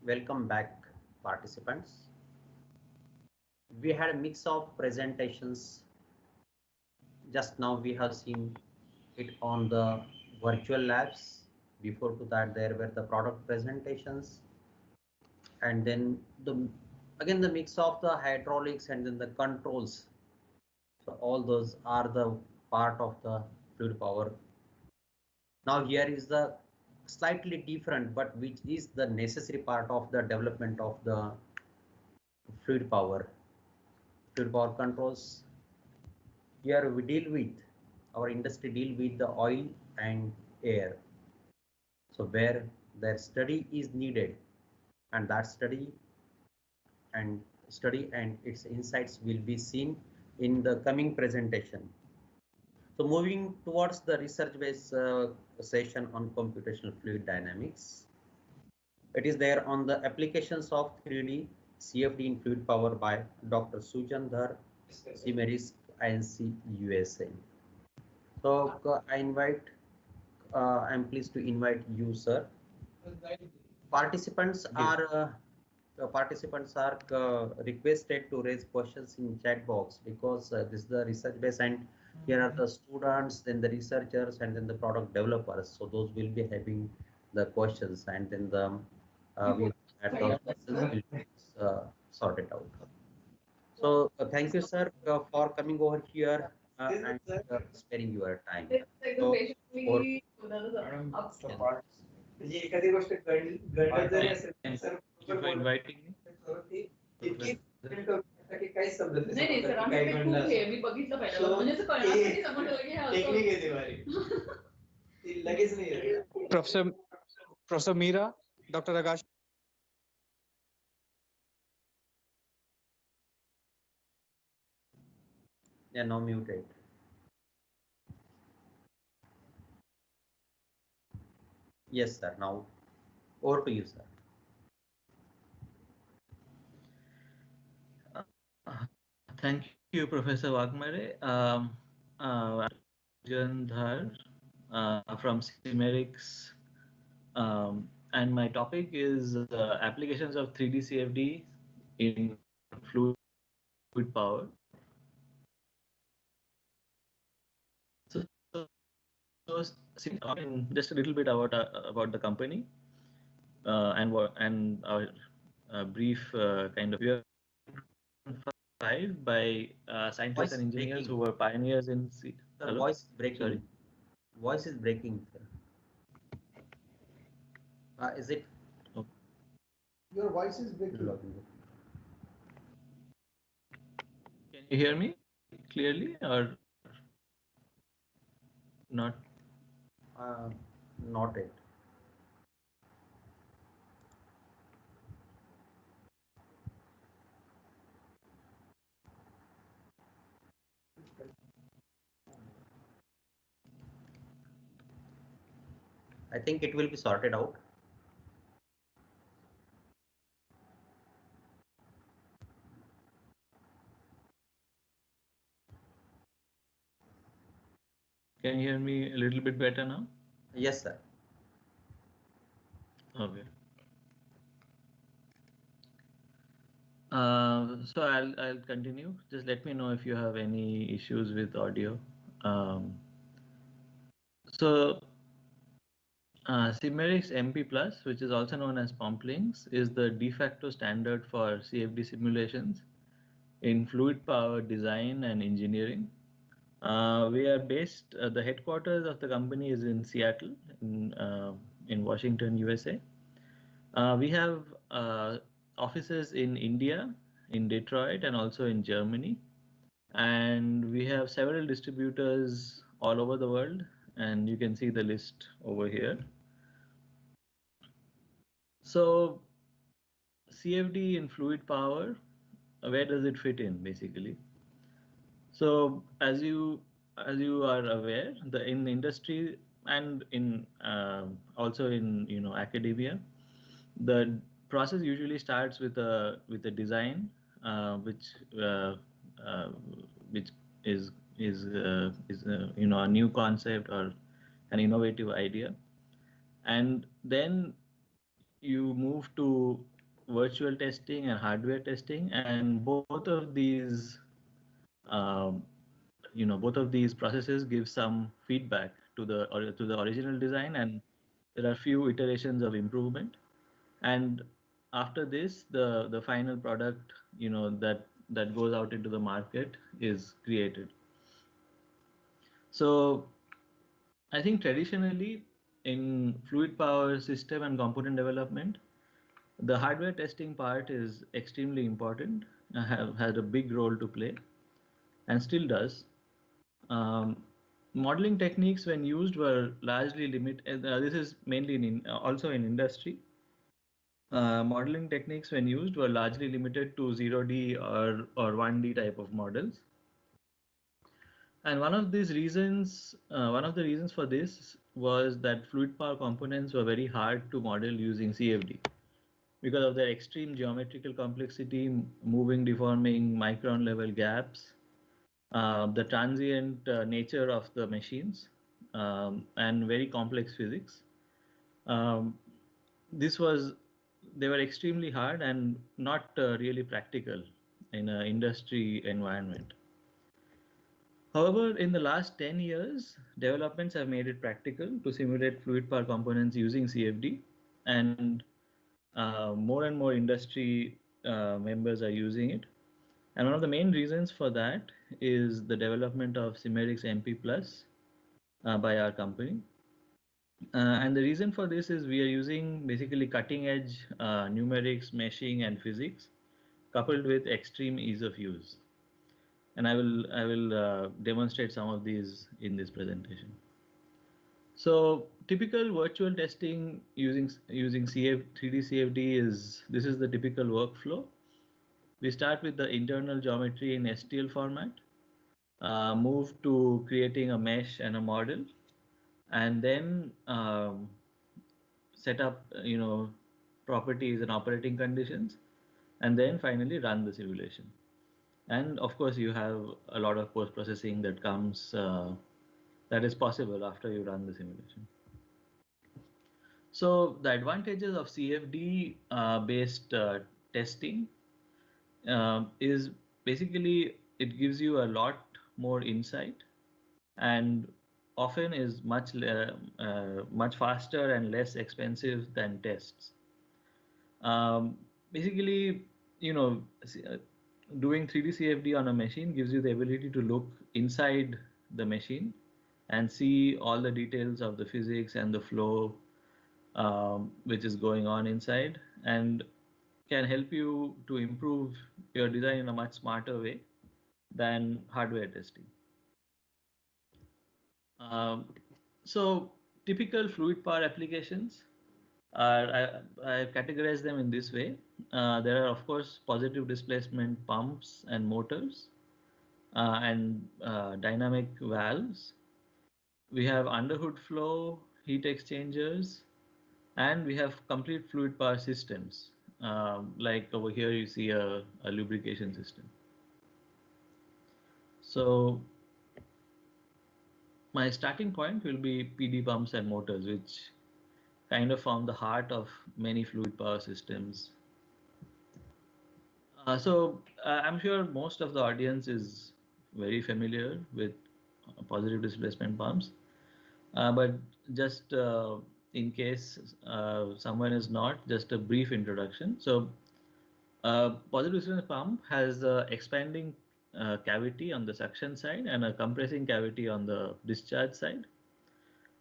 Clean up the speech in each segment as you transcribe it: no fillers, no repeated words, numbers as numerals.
Welcome back, participants. We had a mix of presentations. Just now we have seen it on the virtual labs. Before to that, there were the product presentations, and then again the mix of the hydraulics and then the controls. So all those are the part of the fluid power. Now here is the slightly different, but which is the necessary part of the development of the fluid power controls. Here we deal with, our industry deal with the oil and air. So where their study is needed, and that study and its insights will be seen in the coming presentation. So moving towards the research-based session on computational fluid dynamics. It is there on the applications of 3D CFD in fluid power by Dr. Sujan Dhar, Simerics, INC, USA. So I'm pleased to invite you, sir. Participants are requested to raise questions in chat box, because this is the research base, and here are the students, then the researchers, and then the product developers. So those will be having the questions, and then the those questions will be sorted out. So thank you, sir, for coming over here and sparing your time. So, Thank you for inviting me. Professor Meera, Dr. Agash. Yeah, now muted. Yes, sir. Now over to you, sir. Thank you, Professor Wagmare. Sujan Dhar from Simerics, and my topic is applications of 3D CFD in fluid power. So just a little bit about the company and our brief kind of. We are by scientists and engineers who were pioneers in. The voice is breaking. Sorry. Voice is breaking, sir. Is it? Okay. Your voice is breaking. Can you hear me clearly or not? Not it. I think it will be sorted out. Can you hear me a little bit better now? Yes, sir. Okay. So I'll continue. Just let me know if you have any issues with audio. Simerics MP Plus, which is also known as Pomplinks, is the de facto standard for CFD simulations in fluid power design and engineering. We are based. The headquarters of the company is in Seattle, in Washington, USA. We have offices in India, in Detroit, and also in Germany. And we have several distributors all over the world, and you can see the list over here. So CFD in fluid power, where does it fit in basically? So as you are aware, in the industry and in also in academia, the process usually starts with a design, which is a new concept or an innovative idea, and then you move to virtual testing and hardware testing, and both of these um, both of these processes give some feedback to the original design, and there are few iterations of improvement. And after this, the final product that goes out into the market is created. So I think traditionally in fluid power system and component development, the hardware testing part is extremely important, have had a big role to play and still does. Um, Modeling techniques when used were largely limited. This is mainly also in industry. Modeling techniques when used were largely limited to 0D or 1D type of models. And one of the reasons for this was that fluid power components were very hard to model using CFD because of their extreme geometrical complexity, moving, deforming, micron level gaps, the transient nature of the machines, and very complex physics. Um, this was They were extremely hard and not really practical in an industry environment. However, in the last 10 years, developments have made it practical to simulate fluid power components using CFD, and more and more industry members are using it. And one of the main reasons for that is the development of Simerics MP Plus by our company. And the reason for this is we are using basically cutting edge numerics, meshing, and physics coupled with extreme ease of use. And I will demonstrate some of these in this presentation. So typical virtual testing using 3D CFD this is the typical workflow. We start with the internal geometry in STL format, move to creating a mesh and a model, and then set up properties and operating conditions, and then finally run the simulation. And of course, you have a lot of post processing that comes that is possible after you run the simulation. So the advantages of CFD based testing is basically it gives you a lot more insight, and often is much faster and less expensive than tests. Basically, doing 3D CFD on a machine gives you the ability to look inside the machine and see all the details of the physics and the flow which is going on inside, and can help you to improve your design in a much smarter way than hardware testing. So typical fluid power applications I've categorized them in this way. There are of course positive displacement pumps and motors and dynamic valves. We have underhood flow, heat exchangers, and we have complete fluid power systems. Like over here you see a lubrication system. So my starting point will be PD pumps and motors, which kind of form the heart of many fluid power systems. I'm sure most of the audience is very familiar with positive displacement pumps, but just in case someone is not, just a brief introduction. So positive displacement pump has a expanding cavity on the suction side and a compressing cavity on the discharge side.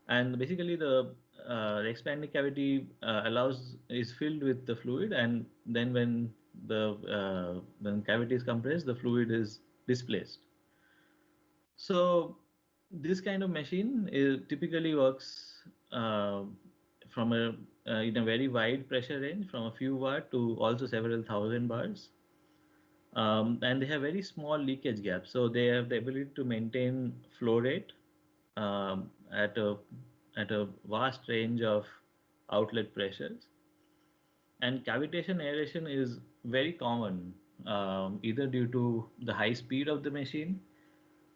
And basically the expanding cavity is filled with the fluid, and then when cavity is compressed, the fluid is displaced. So this kind of machine typically works in a very wide pressure range, from a few bar to also several thousand bars. And they have very small leakage gaps, so they have the ability to maintain flow rate at a vast range of outlet pressures. And cavitation aeration is very common, either due to the high speed of the machine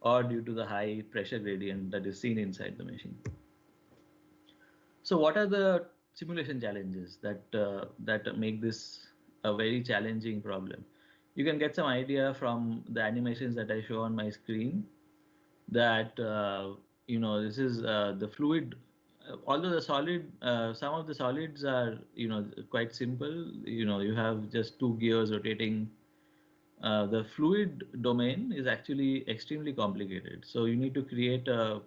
or due to the high pressure gradient that is seen inside the machine. So what are the simulation challenges that make this a very challenging problem. You can get some idea from the animations that I show on my screen that this is the fluid. Although the solid, some of the solids are quite simple. You have just two gears rotating. The fluid domain is actually extremely complicated. So you need to create a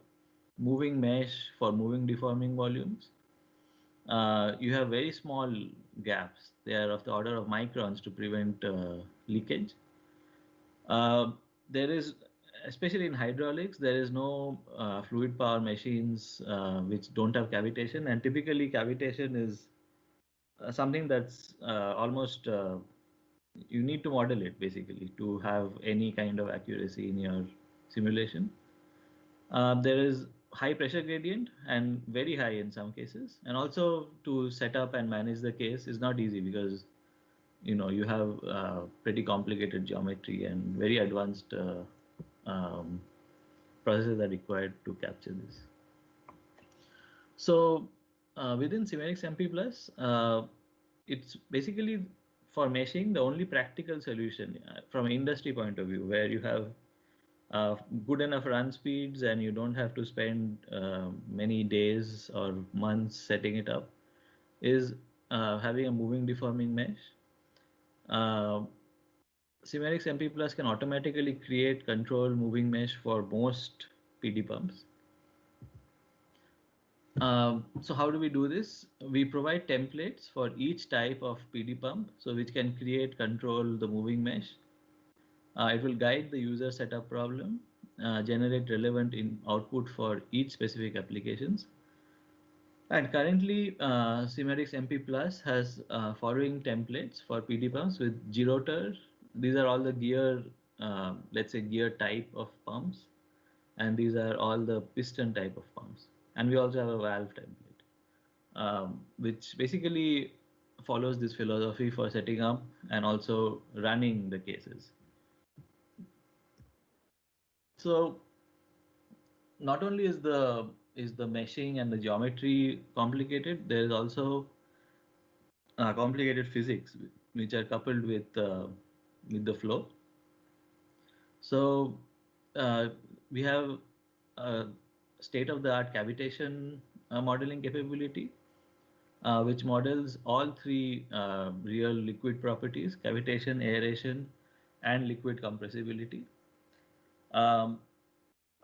moving mesh for moving deforming volumes. You have very small gaps. They are of the order of microns to prevent leakage. There is, especially in hydraulics, there is no fluid power machines which don't have cavitation, and typically cavitation is something that's almost you need to model it basically to have any kind of accuracy in your simulation. There is high pressure gradient and very high in some cases, and also to set up and manage the case is not easy because you have pretty complicated geometry and very advanced processes are required to capture this. So within Simerics MP Plus, it's basically for meshing the only practical solution from an industry point of view, where you have good enough run speeds and you don't have to spend many days or months setting it up, is having a moving deforming mesh. Simerics MP Plus can automatically create control moving mesh for most PD pumps. So how do we do this? We provide templates for each type of PD pump, so which can create control the moving mesh. It will guide the user setup problem, generate relevant output for each specific applications. And currently, Simerics MP Plus has following templates for PD pumps with Gerotor. These are all the gear, let's say gear type of pumps, and these are all the piston type of pumps. And we also have a valve template, which basically follows this philosophy for setting up and also running the cases. So not only is the meshing and the geometry complicated, there is also complicated physics which are coupled with the flow. So we have state-of-the-art cavitation modeling capability, which models all three real liquid properties: cavitation, aeration, and liquid compressibility.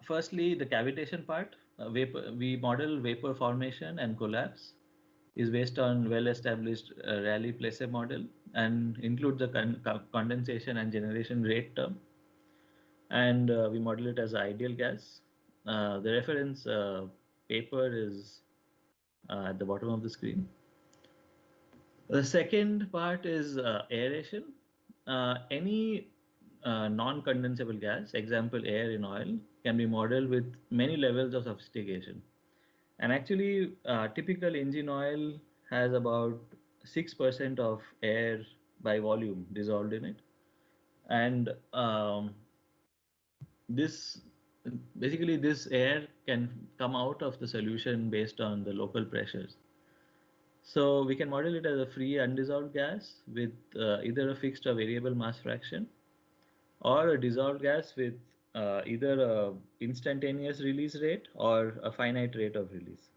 Firstly, the cavitation part, we model vapor formation and collapse, is based on well-established Rayleigh-Plessey model and includes the condensation and generation rate term. And we model it as ideal gas. The reference paper is at the bottom of the screen. The second part is aeration. Any non-condensable gas, example air in oil, can be modeled with many levels of sophistication. And actually, typical engine oil has about 6% of air by volume dissolved in it. And this air can come out of the solution based on the local pressures. So we can model it as a free undissolved gas with either a fixed or variable mass fraction, or a dissolved gas with either a instantaneous release rate or a finite rate of release.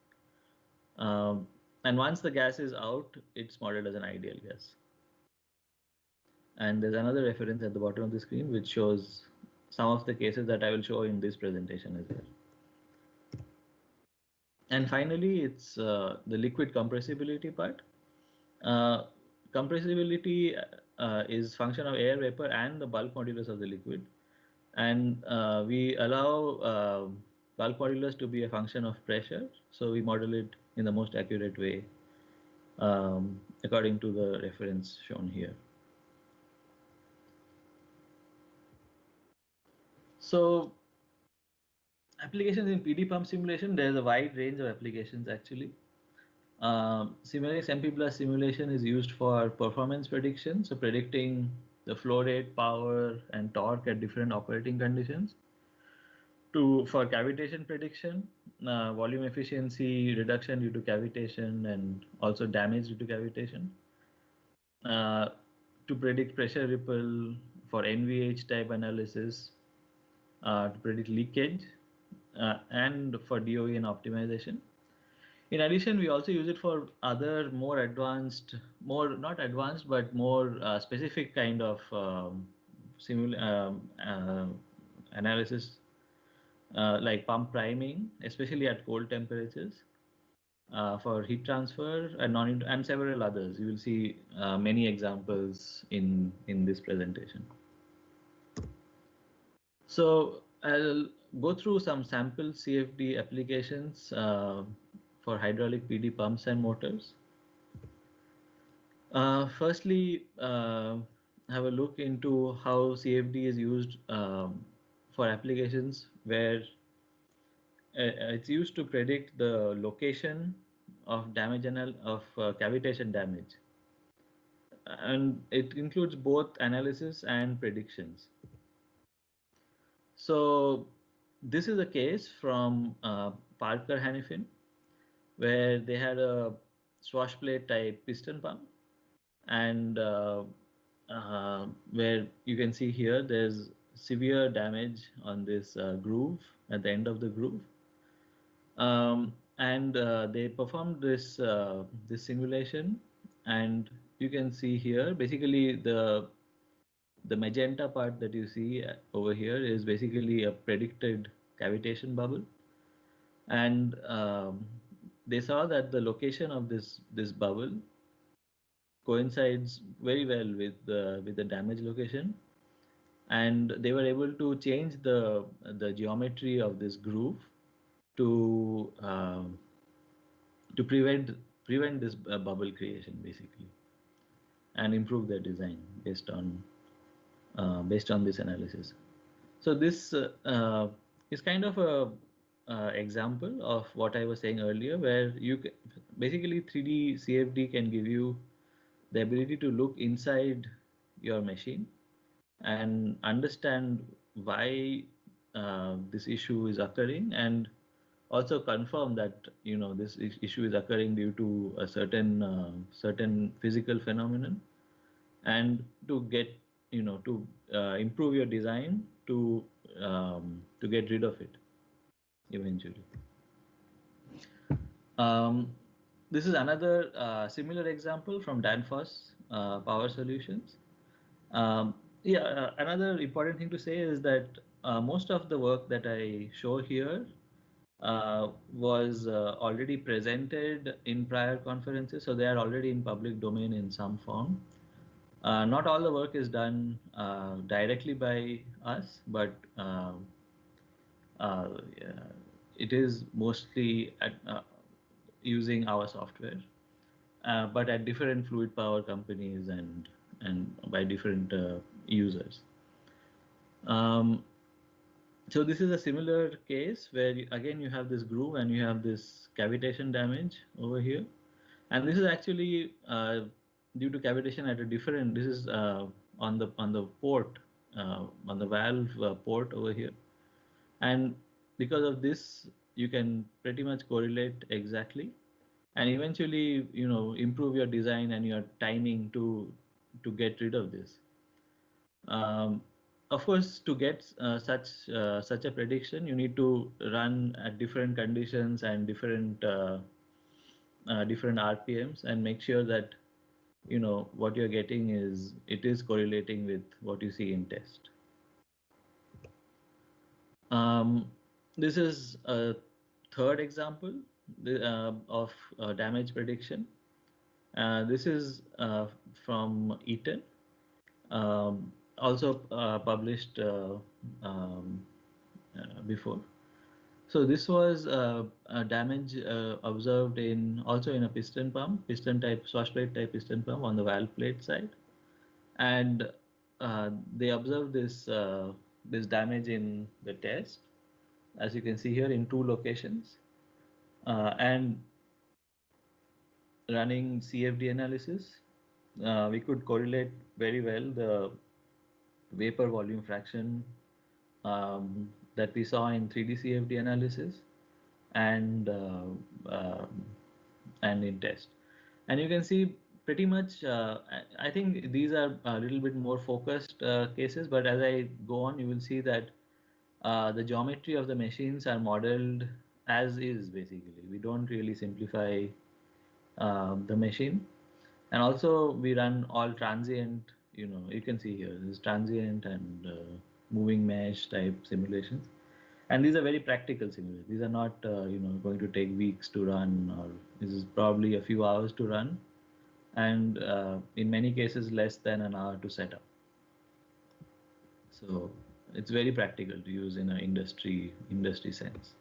And once the gas is out, it's modeled as an ideal gas. And there's another reference at the bottom of the screen which shows some of the cases that I will show in this presentation as well. And finally, it's the liquid compressibility part. Compressibility is function of air, vapor, and the bulk modulus of the liquid. And we allow bulk modulus to be a function of pressure. So we model it in the most accurate way according to the reference shown here. So applications in PD pump simulation, there's a wide range of applications actually. Simerics MP Plus simulation is used for performance prediction, so predicting the flow rate, power, and torque at different operating conditions. For cavitation prediction, volume efficiency reduction due to cavitation and also damage due to cavitation. to predict pressure ripple, for NVH type analysis, to predict leakage, and for DOE and optimization. In addition, we also use it for other more advanced, more not advanced, but more specific kind of analysis, like pump priming, especially at cold temperatures, for heat transfer and several others. You will see many examples in this presentation. So I'll go through some sample CFD applications for hydraulic PD pumps and motors. Firstly, have a look into how CFD is used for applications where it's used to predict the location of damage of cavitation damage, and it includes both analysis and predictions. So this is a case from Parker Hannifin, where they had a swash plate type piston pump, and where you can see here there's severe damage on this groove at the end of the groove, and they performed this this simulation, and you can see here basically the magenta part that you see over here is basically a predicted cavitation bubble, and they saw that the location of this bubble coincides very well with the damage location, and they were able to change the geometry of this groove to prevent this bubble creation basically, and improve their design based on this analysis. So this is kind of a example of what I was saying earlier, where basically 3D CFD can give you the ability to look inside your machine and understand why this issue is occurring, and also confirm that this issue is occurring due to a certain physical phenomenon, and to get to improve your design to get rid of it eventually. This is another similar example from Danfoss Power Solutions. Another important thing to say is that most of the work that I show here was already presented in prior conferences, so they are already in public domain in some form. Not all the work is done directly by us, but it is mostly using our software, but at different fluid power companies and by different users. So this is a similar case where again you have this groove and you have this cavitation damage over here, and this is actually due to cavitation at a different. This is on the port, on the valve port over here, and because of this you can pretty much correlate exactly, and eventually improve your design and your timing to get rid of this. Of course, to get such a prediction, you need to run at different conditions and different RPMs, and make sure that what you're getting is correlating with what you see in test. This is a third example of damage prediction. This is from Eaton. Also published before. So this was a damage observed also in a piston type swash plate type piston pump on the valve plate side, and they observed this damage in the test, as you can see here, in 2 locations, and running CFD analysis, we could correlate very well the vapor volume fraction that we saw in 3D CFD analysis and in test. And you can see pretty much, I think these are a little bit more focused cases, but as I go on, you will see that the geometry of the machines are modeled as is basically. We don't really simplify the machine. And also we run all transient, you can see here, this is transient and moving mesh type simulations. And these are very practical simulations. These are not, going to take weeks to run, or this is probably a few hours to run. And in many cases, less than an hour to set up. So it's very practical to use in an industry sense.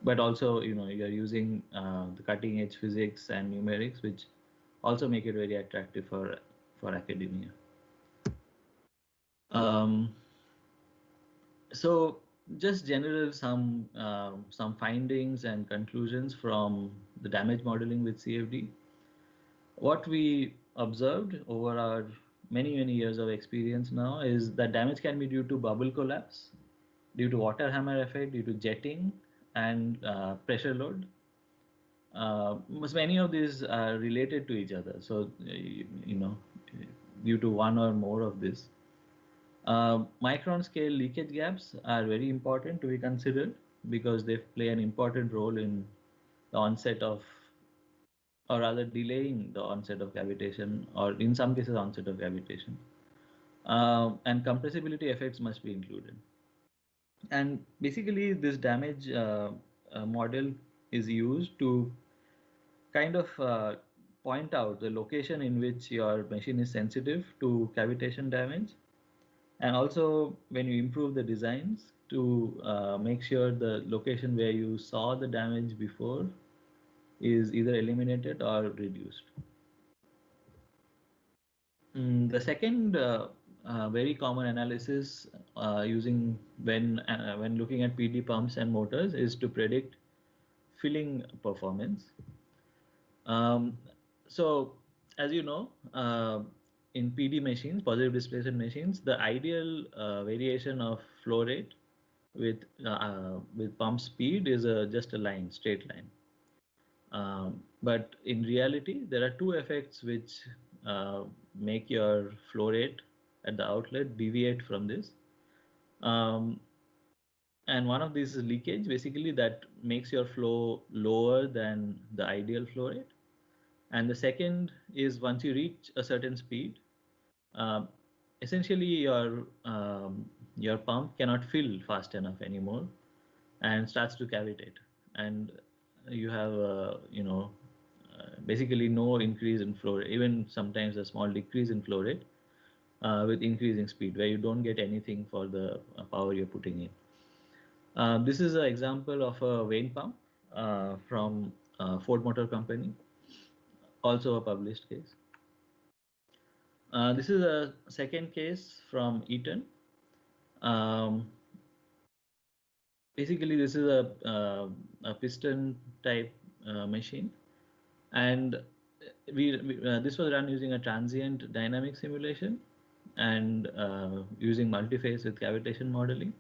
But also, you're using the cutting edge physics and numerics, which also make it very attractive for academia. So just general some findings and conclusions from the damage modeling with CFD. What we observed over our many years of experience now is that damage can be due to bubble collapse, due to water hammer effect, due to jetting, and pressure load. Many of these are related to each other. So, due to one or more of this. Micron scale leakage gaps are very important to be considered because they play an important role in the onset of, or rather delaying the onset of cavitation, or in some cases onset of cavitation. And compressibility effects must be included. And basically this damage model is used to kind of point out the location in which your machine is sensitive to cavitation damage, and also when you improve the designs to make sure the location where you saw the damage before is either eliminated or reduced. The second very common analysis using when looking at PD pumps and motors is to predict filling performance. So as you know, in PD machines, positive displacement machines, the ideal variation of flow rate with pump speed is just a line, straight line. But in reality, there are two effects which make your flow rate at the outlet deviate from this. And one of these is leakage, basically that makes your flow lower than the ideal flow rate. And the second is once you reach a certain speed, essentially your pump cannot fill fast enough anymore and starts to cavitate, and you have basically no increase in flow rate, even sometimes a small decrease in flow rate with increasing speed, where you don't get anything for the power you're putting in. This is an example of a vane pump from Ford Motor Company, also a published case. This is a second case from Eaton. Basically, this is a piston type machine, and this was run using a transient dynamic simulation and using multi-phase with cavitation modeling.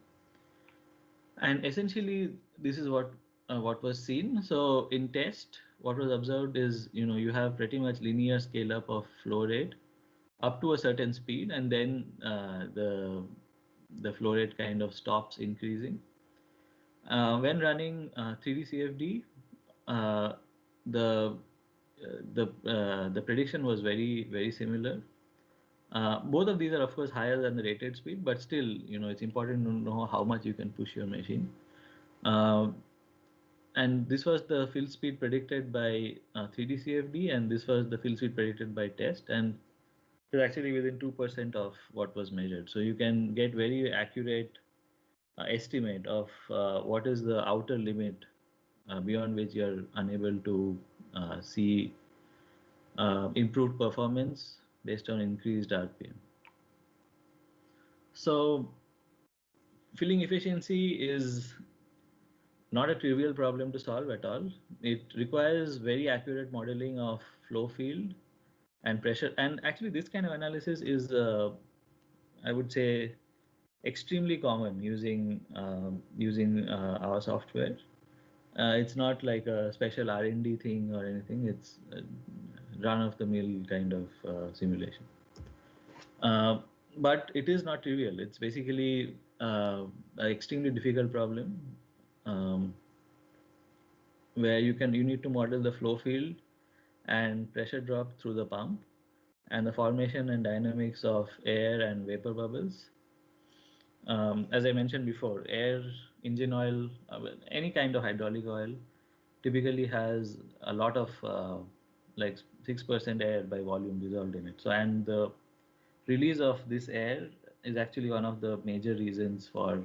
And essentially, this is what was seen. So in test, what was observed is you have pretty much linear scale up of flow rate up to a certain speed, and then the flow rate kind of stops increasing. When running 3D CFD, the prediction was very similar. Both of these are of course higher than the rated speed, but still it's important to know how much you can push your machine. And this was the fill speed predicted by 3D CFD, and this was the fill speed predicted by test, and it was actually within 2% of what was measured. So you can get very accurate estimate of what is the outer limit beyond which you're unable to see improved performance based on increased RPM. So filling efficiency is not a trivial problem to solve at all. It requires very accurate modeling of flow field and pressure, and actually this kind of analysis is I would say extremely common using our software. It's not like a special R&D thing or anything. It's run-of-the-mill kind of simulation. But it is not trivial. It's basically an extremely difficult problem where you need to model the flow field and pressure drop through the pump and the formation and dynamics of air and vapor bubbles. As I mentioned before, air, engine oil, any kind of hydraulic oil typically has a lot of like 6% air by volume dissolved in it. So, and the release of this air is actually one of the major reasons for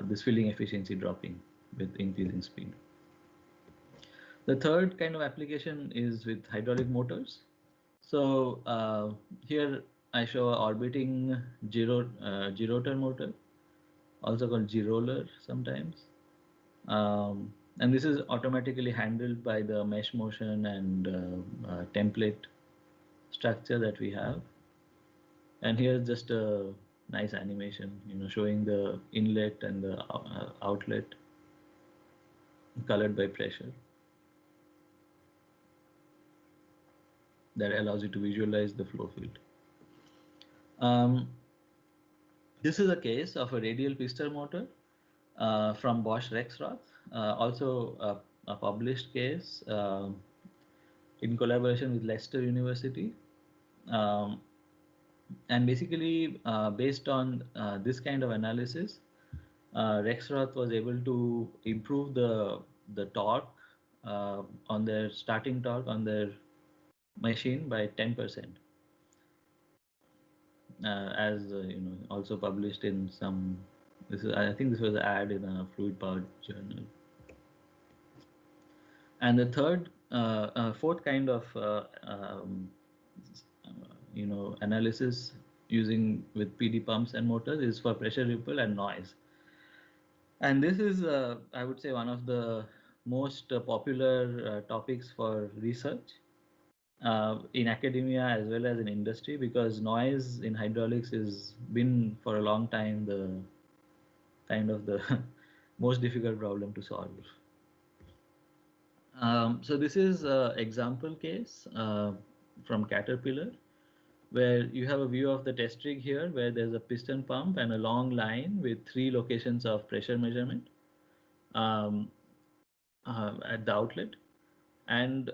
this filling efficiency dropping with increasing speed. The third kind of application is with hydraulic motors. So here I show a orbiting gerotor motor, also called geroller sometimes. And this is automatically handled by the mesh motion and template structure that we have. And here's just a nice animation, showing the inlet and the outlet colored by pressure. That allows you to visualize the flow field. This is a case of a radial piston motor from Bosch Rexroth, also a published case in collaboration with Leicester University. And basically, based on this kind of analysis, Rexroth was able to improve the torque on their starting torque on their machine by 10%. As also published in some. I think this was an ad in a fluid power journal. And the fourth kind of analysis using with PD pumps and motors is for pressure ripple and noise. And this is, I would say, one of the most popular topics for research in academia as well as in industry, because noise in hydraulics has been for a long time the kind of the most difficult problem to solve. So this is an example case from Caterpillar, where you have a view of the test rig here, where there's a piston pump and a long line with 3 locations of pressure measurement at the outlet, and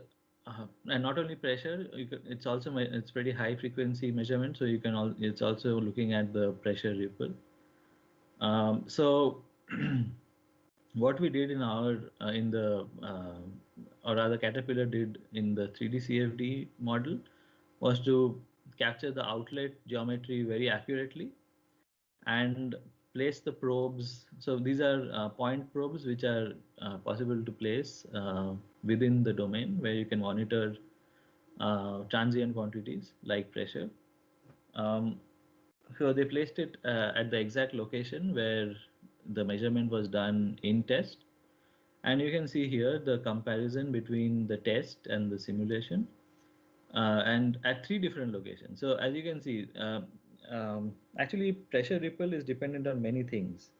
not only pressure, it's pretty high frequency measurement, so it's also looking at the pressure ripple. So what we did or rather Caterpillar did in the 3D CFD model was to capture the outlet geometry very accurately and place the probes. So these are point probes which are possible to place within the domain, where you can monitor transient quantities like pressure. So they placed it at the exact location where the measurement was done in test. And you can see here the comparison between the test and the simulation, and at 3 different locations. So as you can see, actually pressure ripple is dependent on many things.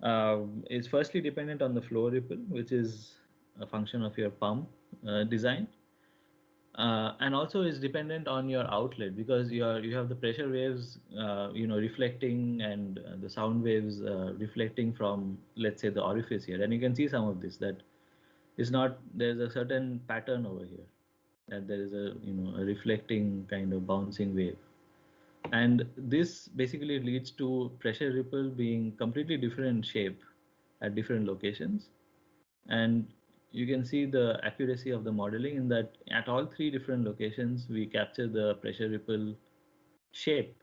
It's firstly dependent on the flow ripple, which is a function of your pump design. And also is dependent on your outlet, because you have the pressure waves reflecting, and the sound waves reflecting from, let's say, the orifice here. And you can see some of this, that is not, there's a certain pattern over here, that there is a reflecting kind of bouncing wave, and this basically leads to pressure ripple being completely different shape at different locations. And you can see the accuracy of the modeling in that at all 3 different locations we capture the pressure ripple shape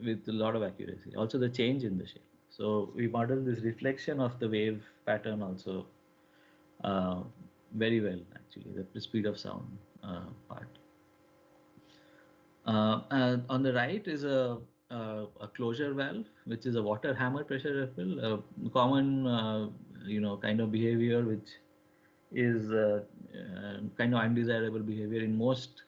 with a lot of accuracy, also the change in the shape. So we model this reflection of the wave pattern also very well, actually, the speed of sound part. And on the right is a closure valve, which is a water hammer pressure ripple, a common kind of behavior, which is kind of undesirable behavior in most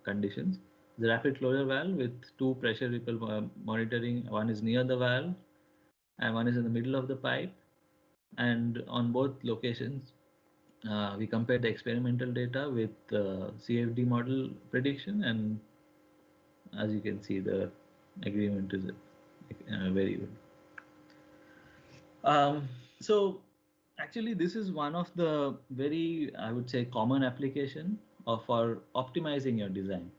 conditions. The rapid closure valve with 2 pressure ripple monitoring, one is near the valve and one is in the middle of the pipe, and on both locations we compared the experimental data with CFD model prediction, and as you can see, the agreement is very good. So actually, this is one of the very, I would say, common application for optimizing your design.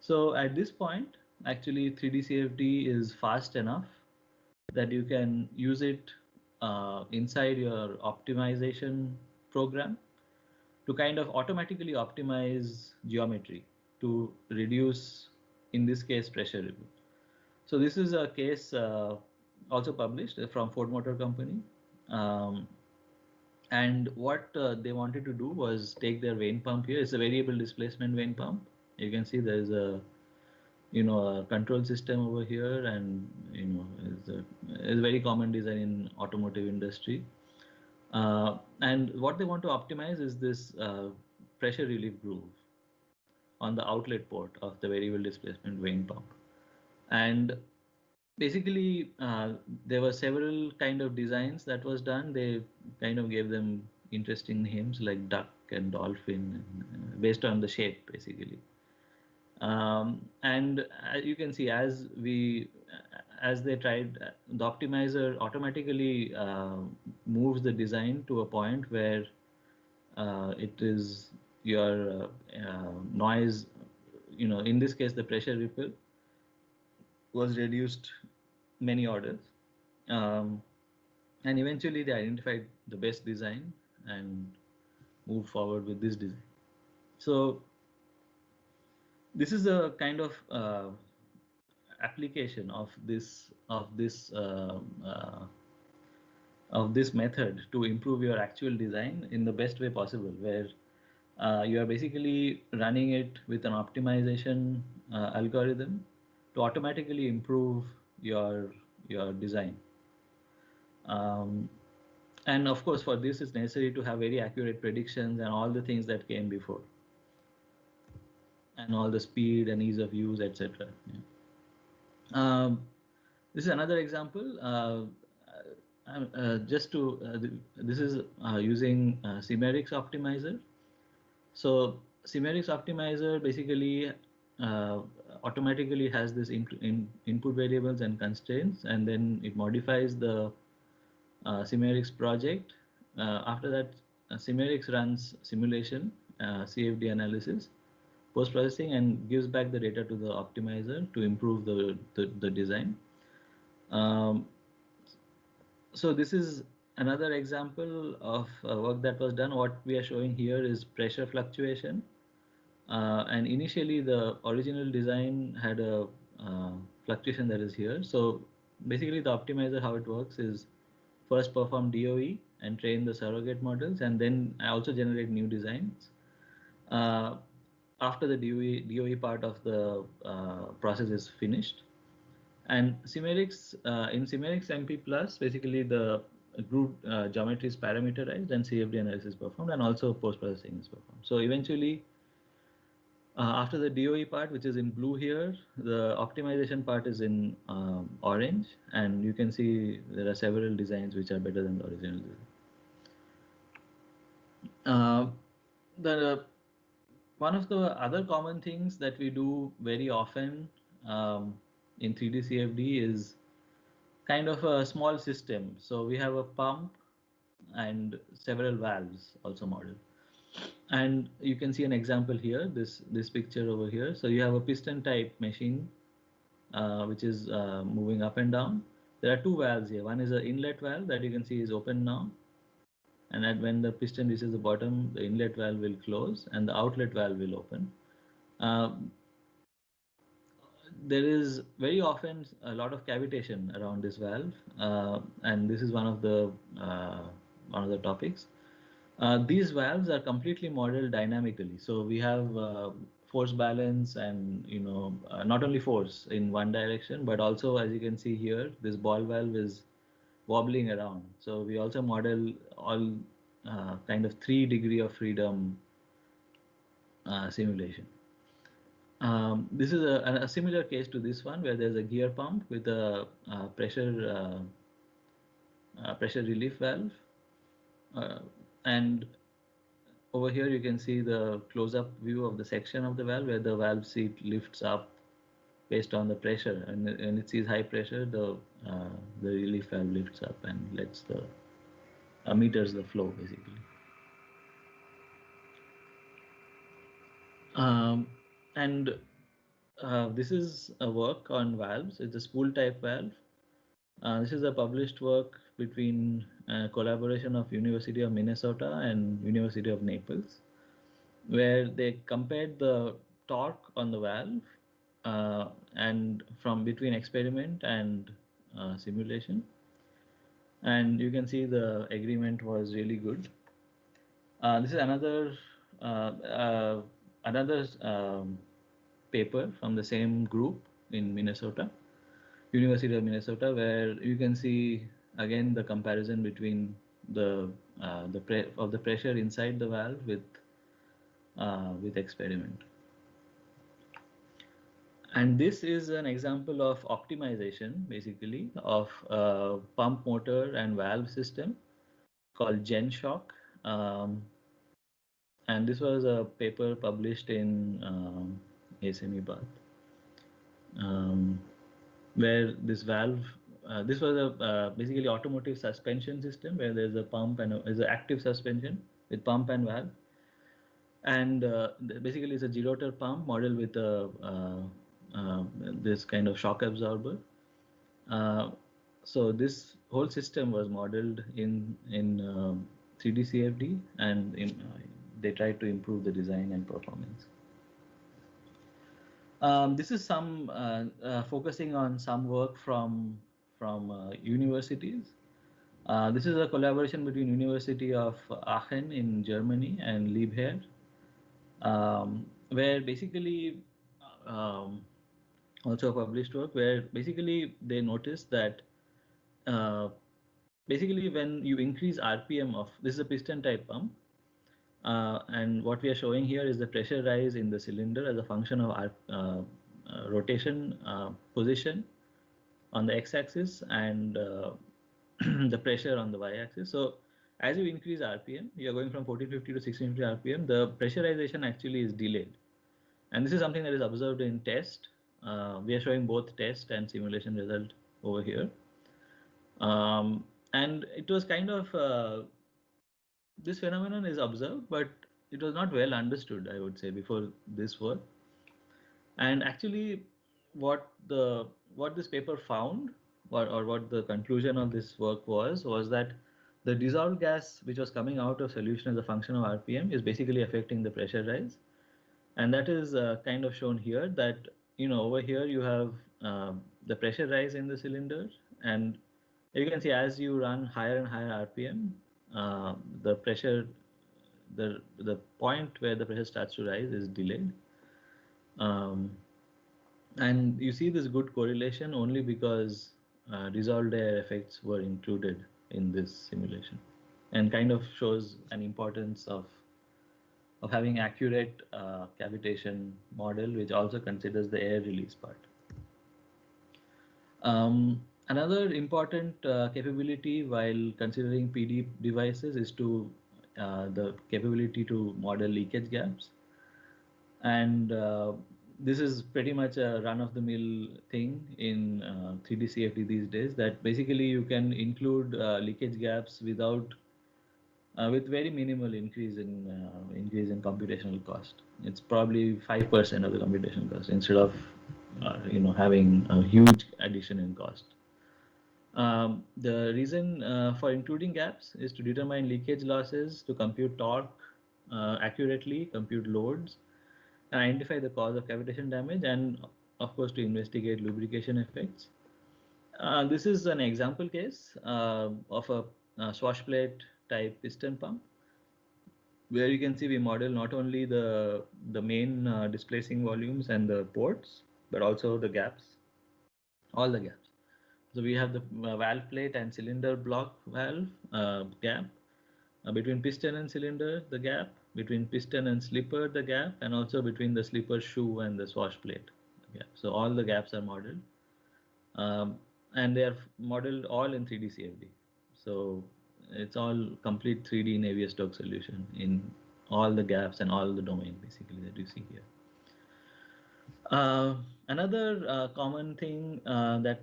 So at this point, actually 3D CFD is fast enough that you can use it inside your optimization program to kind of automatically optimize geometry to reduce, in this case, pressure ripple. So this is a case also published from Ford Motor Company. And what they wanted to do was take their vane pump here. It's a variable displacement vane pump. You can see there is a a control system over here, and is a very common design in automotive industry. And what they want to optimize is this pressure relief groove on the outlet port of the variable displacement vane pump. And basically, there were several kind of designs that was done. They kind of gave them interesting names like duck and dolphin, based on the shape, basically. And you can see as they tried, the optimizer automatically moves the design to a point where it is your noise, in this case, the pressure ripple was reduced many orders. And eventually they identified the best design and moved forward with this design. So this is a kind of application of this method to improve your actual design in the best way possible, where you are basically running it with an optimization algorithm to automatically improve your design. And of course, for this, it's necessary to have very accurate predictions and all the things that came before, and all the speed and ease of use, etc. This is another example. This is using Simerics optimizer. So Simerics optimizer basically automatically has this input variables and constraints, and then it modifies the Simerics project. After that, Simerics runs simulation, CFD analysis, post-processing, and gives back the data to the optimizer to improve the design. So this is another example of work that was done. What we are showing here is pressure fluctuation. And initially, the original design had a fluctuation that is here. So basically, the optimizer, how it works is first perform DOE and train the surrogate models, and then I also generate new designs. After the DOE part of the process is finished. And Simerics, in Simerics MP Plus, basically the group geometry is parameterized and CFD analysis is performed, and also post-processing is performed. So eventually, after the DOE part, which is in blue here, the optimization part is in orange, and you can see there are several designs which are better than the original design. One of the other common things that we do very often in 3D CFD is kind of a small system. So we have a pump and several valves also modeled. And you can see an example here, this picture over here. So you have a piston type machine which is moving up and down. There are two valves here. One is an inlet valve that you can see is open now. And when the piston reaches the bottom, the inlet valve will close and the outlet valve will open. There is very often a lot of cavitation around this valve, and this is one of the topics. These valves are completely modeled dynamically. So we have force balance, and not only force in one direction, but also, as you can see here, this ball valve is wobbling around. So we also model all kind of 3 degree of freedom simulation. This is a similar case to this one, where there's a gear pump with a pressure relief valve, and over here you can see the close-up view of the section of the valve where the valve seat lifts up based on the pressure, and when it sees high pressure, the relief valve lifts up and lets the meters the flow basically. And this is a work on valves. It's a spool type valve. This is a published work between collaboration of University of Minnesota and University of Naples, where they compared the torque on the valve and from between experiment and simulation, and you can see the agreement was really good. This is another paper from the same group in Minnesota, University of Minnesota, where you can see again the comparison between the pressure inside the valve with experiment. And this is an example of optimization basically of a pump motor and valve system called GenShock. And this was a paper published in ASME Bath, where this valve, this was a basically automotive suspension system where there's a pump and there's an active suspension with pump and valve, and basically it's a Gerotor pump modeled with this kind of shock absorber. So this whole system was modeled in 3D CFD, and they tried to improve the design and performance. This is some focusing on some work from universities. This is a collaboration between University of Aachen in Germany and Leakage, where basically also a published work where basically they noticed that basically when you increase RPM of, this is a piston type pump, and what we are showing here is the pressure rise in the cylinder as a function of rotation position on the x-axis and the pressure on the y-axis. So as you increase RPM, you are going from 1450 to 1650 RPM, the pressurization actually is delayed. And this is something that is observed in test. We are showing both test and simulation result over here. And it was kind of, this phenomenon is observed, but it was not well understood, I would say, before this work. And actually, what this paper found, or what the conclusion of this work was that the dissolved gas which was coming out of solution as a function of RPM is basically affecting the pressure rise. And that is kind of shown here, that over here you have the pressure rise in the cylinder, and you can see as you run higher and higher RPM, the pressure, the point where the pressure starts to rise is delayed. And you see this good correlation only because dissolved air effects were included in this simulation, and kind of shows an importance of having accurate cavitation model, which also considers the air release part. Another important capability while considering PD devices is to the capability to model leakage gaps. And this is pretty much a run-of-the-mill thing in 3D CFD these days, that basically you can include leakage gaps without with very minimal increase in computational cost. It's probably 5% of the computational cost instead of having a huge addition in cost. The reason for including gaps is to determine leakage losses, to compute torque accurately, compute loads, and identify the cause of cavitation damage, and of course to investigate lubrication effects. This is an example case of a swash plate type piston pump, where you can see we model not only the main displacing volumes and the ports, but also the gaps, all the gaps. So we have the valve plate and cylinder block valve gap, between piston and cylinder the gap, between piston and slipper the gap, and also between the slipper shoe and the swash plate gap. So all the gaps are modeled, and they are modeled all in 3D CFD. So it's all complete 3D Navier-Stokes solution in all the gaps and all the domain basically that you see here. Another common thing that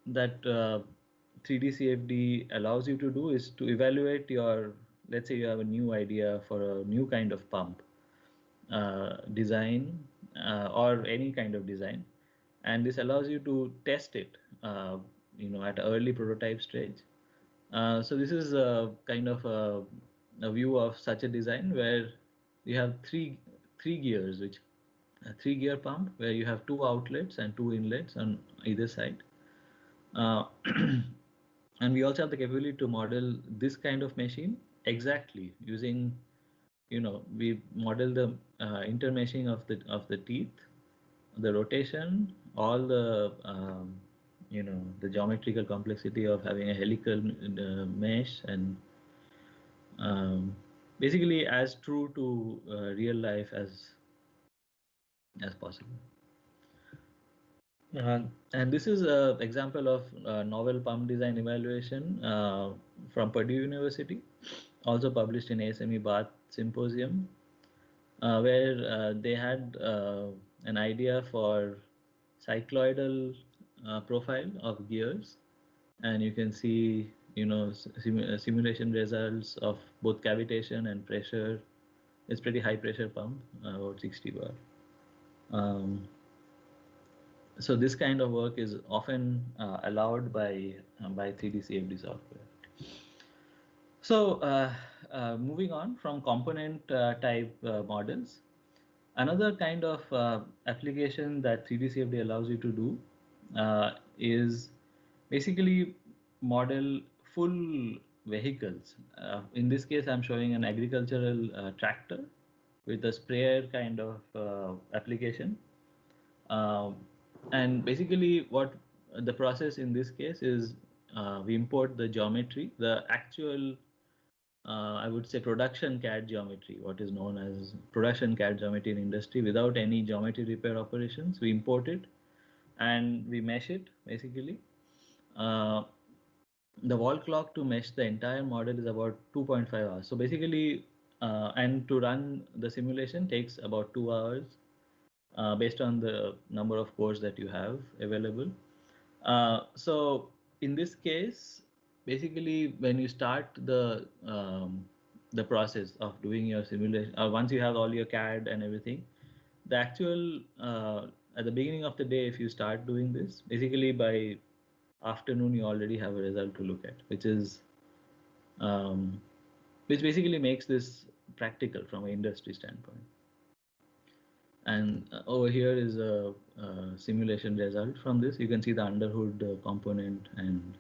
3D CFD allows you to do is to evaluate your, let's say you have a new idea for a new kind of pump design or any kind of design, and this allows you to test it, at early prototype stage. So this is a kind of a view of such a design where you have three gears, which a 3-gear pump where you have 2 outlets and 2 inlets on either side. And we also have the capability to model this kind of machine exactly using, we model the intermeshing of the teeth, the rotation, all the the geometrical complexity of having a helical mesh, and basically as true to real life as possible. And this is an example of novel pump design evaluation from Purdue University, also published in ASME Bath Symposium, where they had an idea for cycloidal profile of gears, and you can see, simulation results of both cavitation and pressure. It's pretty high pressure pump, about 60 bar. So this kind of work is often allowed by 3D CFD software. So moving on from component type models, another kind of application that 3D CFD allows you to do is basically model full vehicles. In this case, I'm showing an agricultural tractor with a sprayer kind of application. And basically what the process in this case is, we import the geometry, the actual, I would say production CAD geometry, what is known as production CAD geometry in industry, without any geometry repair operations. We import it and we mesh it basically. The wall clock to mesh the entire model is about 2.5 hours. So basically, and to run the simulation takes about 2 hours. Based on the number of cores that you have available. So in this case, basically when you start the process of doing your simulation, once you have all your CAD and everything, the actual at the beginning of the day, if you start doing this, basically by afternoon you already have a result to look at, which is which basically makes this practical from an industry standpoint. And over here is a simulation result from this. You can see the underhood component and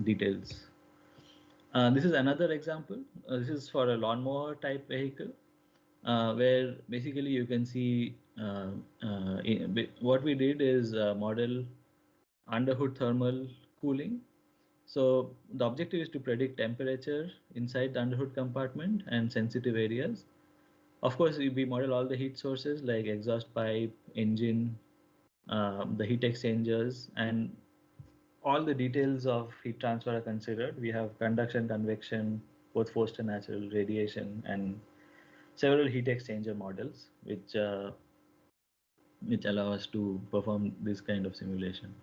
details. This is another example. This is for a lawnmower type vehicle, where basically you can see what we did is model underhood thermal cooling. So the objective is to predict temperature inside the underhood compartment and sensitive areas. Of course, we model all the heat sources like exhaust pipe, engine, the heat exchangers, and all the details of heat transfer are considered. We have conduction, convection, both forced and natural, radiation, and several heat exchanger models, which allow us to perform this kind of simulation.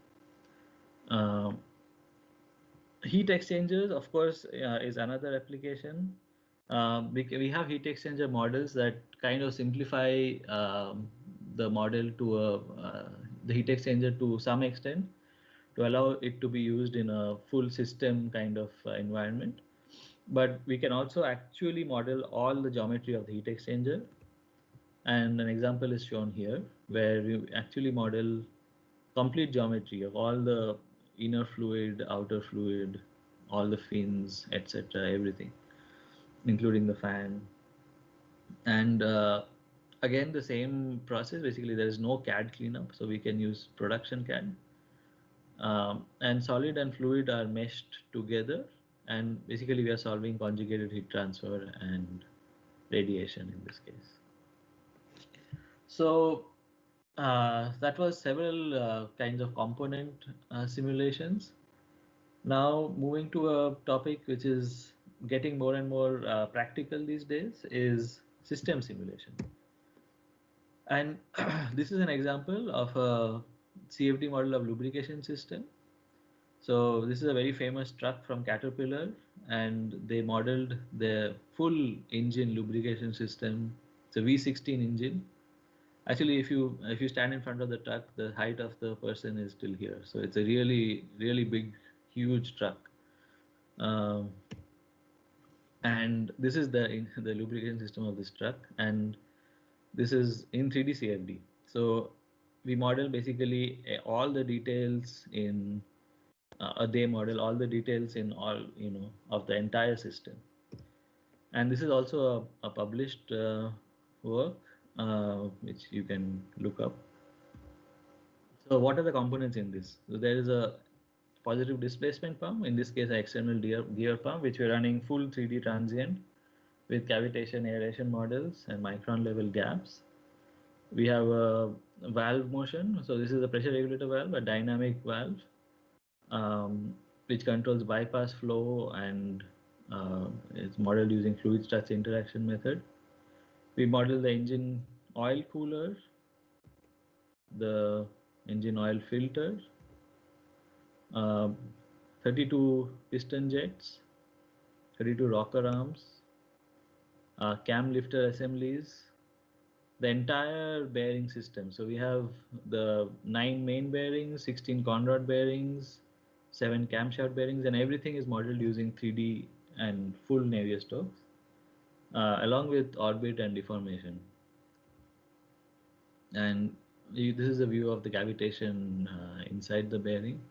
Heat exchangers, of course, is another application. We have heat exchanger models that kind of simplify the model to the heat exchanger to some extent, to allow it to be used in a full system kind of environment. But we can also actually model all the geometry of the heat exchanger. And an example is shown here, where we actually model complete geometry of all the inner fluid, outer fluid, all the fins, etc., everything, including the fan. And again, the same process. Basically, there is no CAD cleanup, so we can use production CAD. And solid and fluid are meshed together, and basically we are solving conjugated heat transfer and radiation in this case. So that was several kinds of component simulations. Now moving to a topic which is getting more and more practical these days is system simulation. And this is an example of a CFD model of lubrication system. So this is a very famous truck from Caterpillar, and they modeled the full engine lubrication system. It's a V16 engine. Actually, if you stand in front of the truck, the height of the person is still here. So it's a really big, huge truck. Um, and this is the lubrication system of this truck, and this is in 3D CFD. So we model basically all the details in they model all the details in all of the entire system. And this is also a published work which you can look up. So what are the components in this? So there is a positive displacement pump, in this case an external gear pump, which we're running full 3D transient with cavitation aeration models and micron level gaps. We have a valve motion. So this is a pressure regulator valve, a dynamic valve, which controls bypass flow, and it's modeled using fluid structure interaction method. We model the engine oil cooler, the engine oil filter, 32 piston jets, 32 rocker arms, cam lifter assemblies, the entire bearing system. So we have the 9 main bearings, 16 conrod bearings, 7 camshaft bearings, and everything is modeled using 3D and full Navier-Stokes, along with orbit and deformation. And this is a view of the cavitation inside the bearing.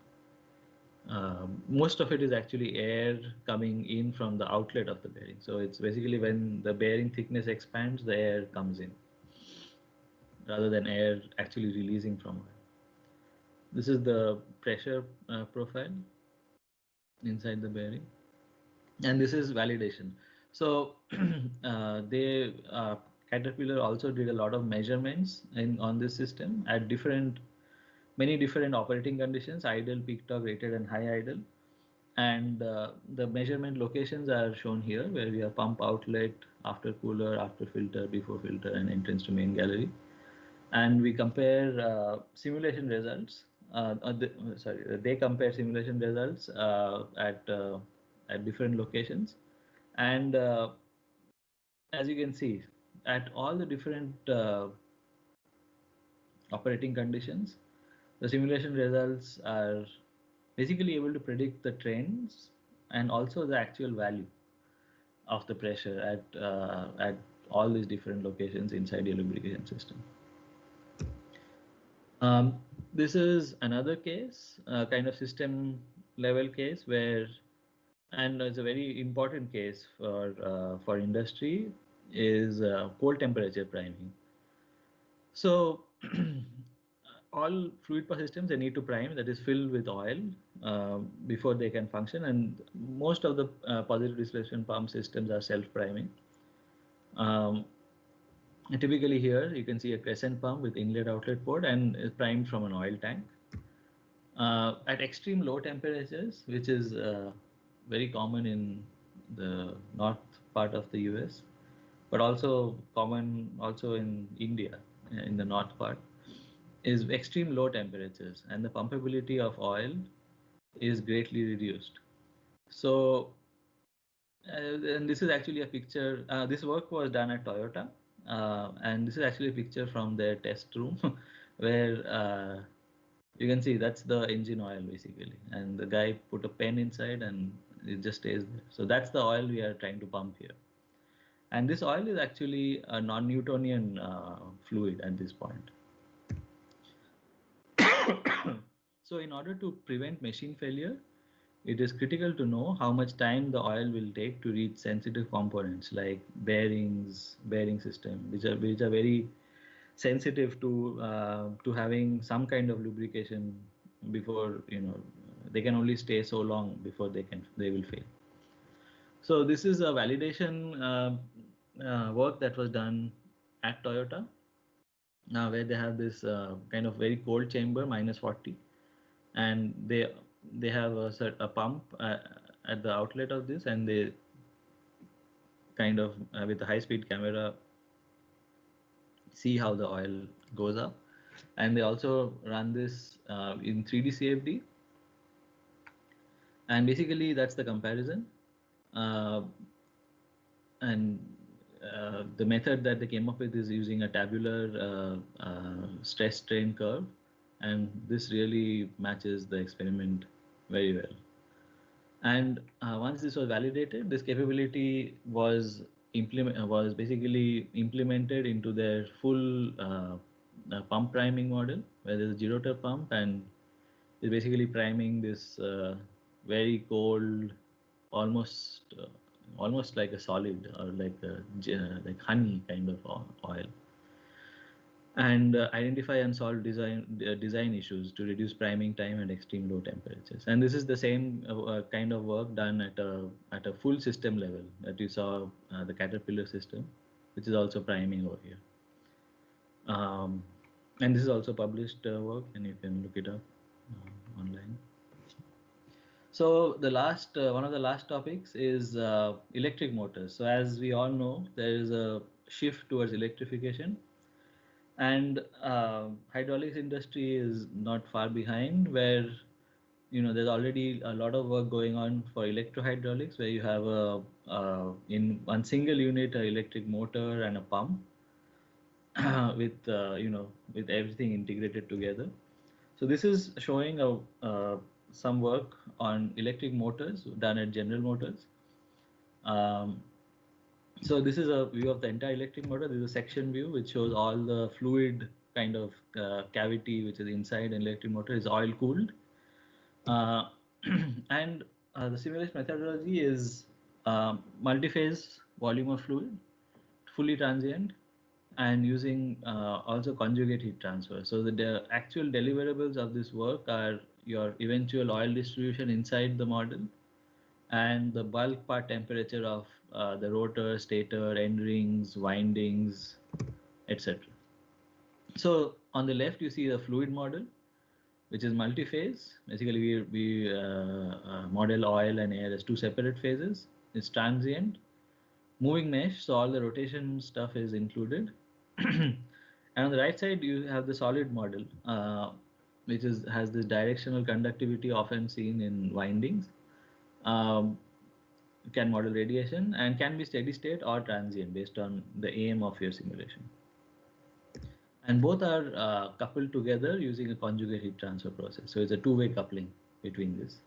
Most of it is actually air coming in from the outlet of the bearing. So it's basically when the bearing thickness expands, the air comes in, rather than air actually releasing from oil. This is the pressure profile inside the bearing, and this is validation. So Caterpillar also did a lot of measurements on this system at many different operating conditions: idle, peak torque, rated, and high idle. And the measurement locations are shown here, where we have pump outlet, after cooler, after filter, before filter, and entrance to main gallery. And we compare simulation results. They compare simulation results at different locations, and as you can see, at all the different operating conditions, the simulation results are basically able to predict the trends and also the actual value of the pressure at all these different locations inside your lubrication system. This is another case, kind of system level case where, and it's a very important case for industry, is cold temperature priming. So all fluid power systems, they need to prime, that is filled with oil before they can function, and most of the positive displacement pump systems are self-priming. Typically here you can see a crescent pump with inlet outlet port and is primed from an oil tank. At extreme low temperatures, which is very common in the north part of the US, but also common also in India, in the north part, is extreme low temperatures, and the pumpability of oil is greatly reduced. So, and this is actually a picture, this work was done at Toyota, and this is actually a picture from their test room where you can see that's the engine oil basically, and the guy put a pen inside and it just stays there. So that's the oil we are trying to pump here. And this oil is actually a non-Newtonian fluid at this point. So in order to prevent machine failure, it is critical to know how much time the oil will take to reach sensitive components like bearings, bearing system, which are very sensitive to having some kind of lubrication before, they can only stay so long before they will fail. So this is a validation work that was done at Toyota, where they have this kind of very cold chamber, -40, and they have a pump at the outlet of this, and kind of with a high-speed camera see how the oil goes up. And they also run this in 3D CFD. And basically that's the comparison. And the method that they came up with is using a tabular stress strain curve, and this really matches the experiment very well. And once this was validated, this capability was basically implemented into their full pump priming model, where there's a Gerotor pump and it's basically priming this very cold, almost almost like a solid or like like honey kind of oil, and identify and solve design issues to reduce priming time at extreme low temperatures. And this is the same kind of work done at a full system level that you saw the Caterpillar system, which is also priming over here. And this is also published work, and you can look it up online. So the last one of the last topics is electric motors. So as we all know, there is a shift towards electrification, and hydraulics industry is not far behind, where there's already a lot of work going on for electrohydraulics, where you have in one single unit an electric motor and a pump with with everything integrated together. So this is showing some work on electric motors done at General Motors. So this is a view of the entire electric motor. This is a section view which shows all the fluid kind of cavity which is inside an electric motor is oil cooled. And the simulation methodology is multi-phase volume of fluid, fully transient, and using also conjugate heat transfer. So the actual deliverables of this work are your eventual oil distribution inside the model and the bulk part temperature of the rotor, stator, end rings, windings, etc. So on the left you see the fluid model, which is multi-phase. Basically we model oil and air as two separate phases. It's transient. Moving mesh, so all the rotation stuff is included. And on the right side you have the solid model, which has this directional conductivity often seen in windings. Can model radiation and can be steady state or transient based on the aim of your simulation. And both are coupled together using a conjugate heat transfer process. So it's a two-way coupling between this.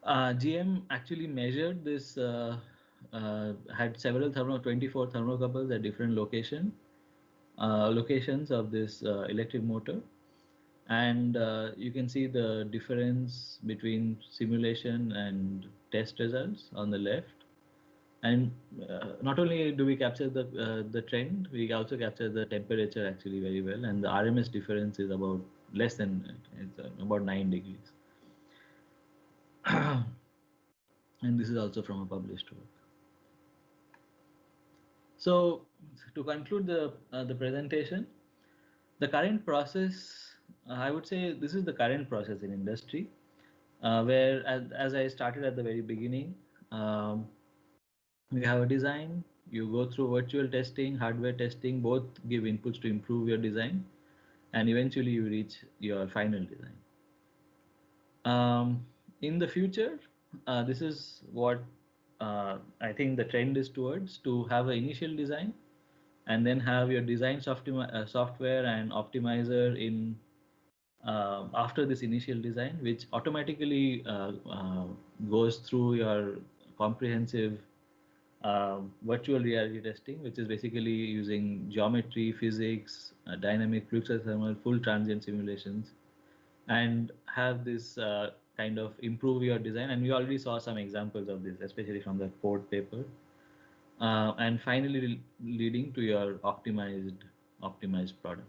GM actually measured this, had several 24 thermocouples at different locations of this electric motor. And you can see the difference between simulation and test results on the left. And not only do we capture the trend, we also capture the temperature actually very well. And the RMS difference is about less than, it's about 9 degrees. And this is also from a published work. So to conclude the presentation, the current process, I would say this is the current process in industry, where as I started at the very beginning, you have a design, you go through virtual testing, hardware testing, both give inputs to improve your design, and eventually you reach your final design. In the future, this is what I think the trend is towards, to have an initial design and then have your design software and optimizer in after this initial design, which automatically goes through your comprehensive virtual reality testing, which is basically using geometry, physics, dynamic, fluxual thermal, full transient simulations, and have this kind of improve your design. And we already saw some examples of this, especially from the code paper. And finally leading to your optimized product.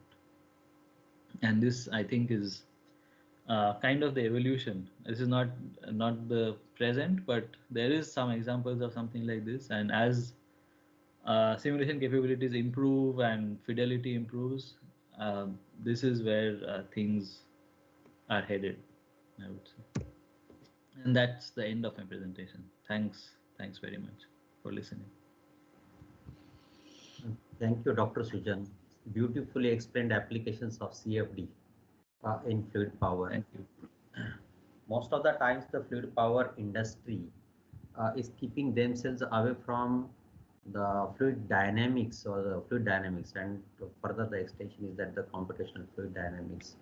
And this, I think, is kind of the evolution. This is not the present, but there is some examples of something like this. And as simulation capabilities improve and fidelity improves, this is where things are headed, I would say. And that's the end of my presentation. Thanks very much for listening. Thank you, Dr. Sujan. Beautifully explained applications of CFD in fluid power. Thank you. Most of the times, the fluid power industry is keeping themselves away from the fluid dynamics or the fluid dynamics, and further the extension is that the computational fluid dynamics.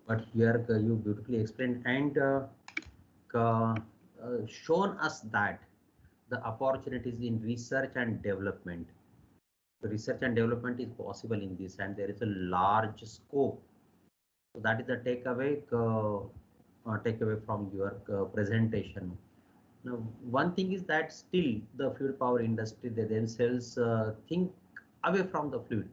But here you beautifully explained and shown us that the opportunities in research and development. The research and development is possible in this, and there is a large scope. So that is the takeaway from your presentation. Now, one thing is that still the fluid power industry, they themselves think away from the fluid.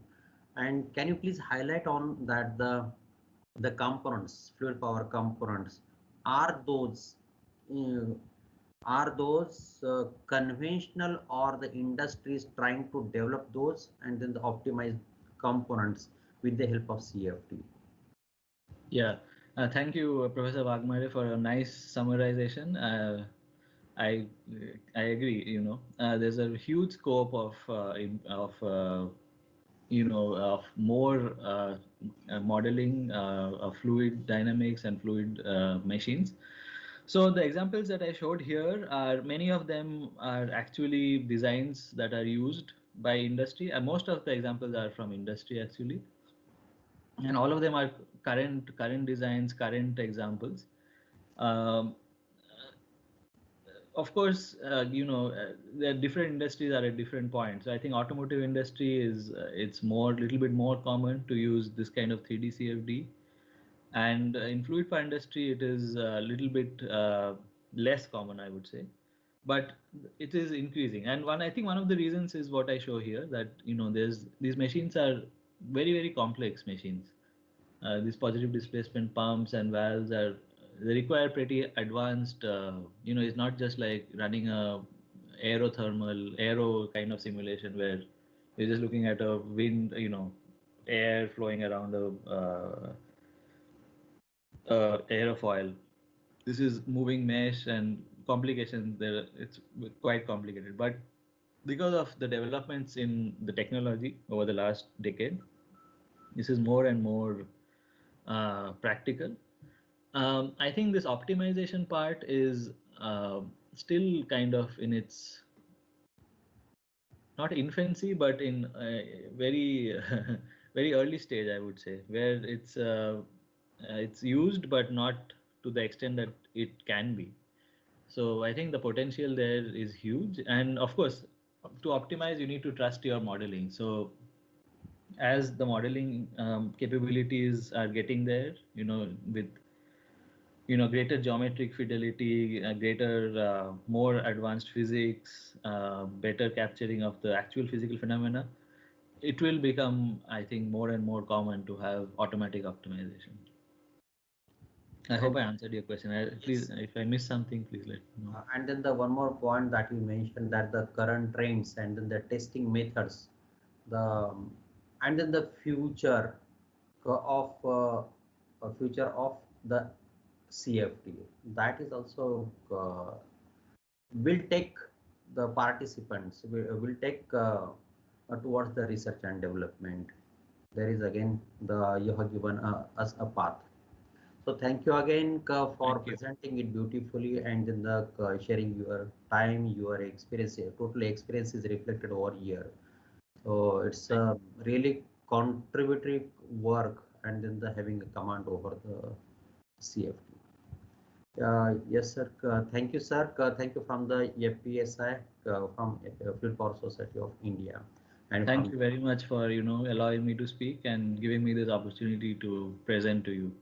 And can you please highlight on that the components, fluid power components, are those uh, conventional, or the industry is trying to develop those and then the optimized components with the help of CFD? Yeah, thank you, Professor Wagmare, for a nice summarization. I I agree. There's a huge scope of of more modeling of fluid dynamics and fluid machines. So the examples that I showed here are, many of them are actually designs that are used by industry, and most of the examples are from industry actually, and all of them are current designs, current examples. Um, of course, the different industries are at different points. So I think automotive industry is it's little bit more common to use this kind of 3D CFD, and in fluid power industry it is a little bit less common, I would say, but it is increasing. And I think one of the reasons is what I show here, that these machines are very complex machines. These positive displacement pumps and valves they require pretty advanced. It's not just like running a aero kind of simulation where you're just looking at a wind, air flowing around a aerofoil. This is moving mesh and complications there. It's quite complicated, but because of the developments in the technology over the last decade, this is more and more practical. I think this optimization part is still kind of in its, not infancy, but in very very early stage, I would say, where it's used but not to the extent that it can be. So I think the potential there is huge, and of course, to optimize you need to trust your modeling. So as the modeling capabilities are getting there, with greater geometric fidelity, greater more advanced physics, better capturing of the actual physical phenomena, it will become, I think, more and more common to have automatic optimization. I hope I answered your question. Please, if I missed something, please let me know. And then the one more point that you mentioned, that the current trends and then the testing methods, and then the future of the CFD, that is also will take the participants will take towards the research and development. There is again you have given us a path. So thank you again for presenting it beautifully, and then the sharing your time, your experience. Total experience is reflected over here. So it's a really contributory work, and then the having a command over the CFD. Yes, sir. Thank you, sir. Thank you from the FPSI, from Field Power Society of India. And thank you very much for allowing me to speak and giving me this opportunity to present to you.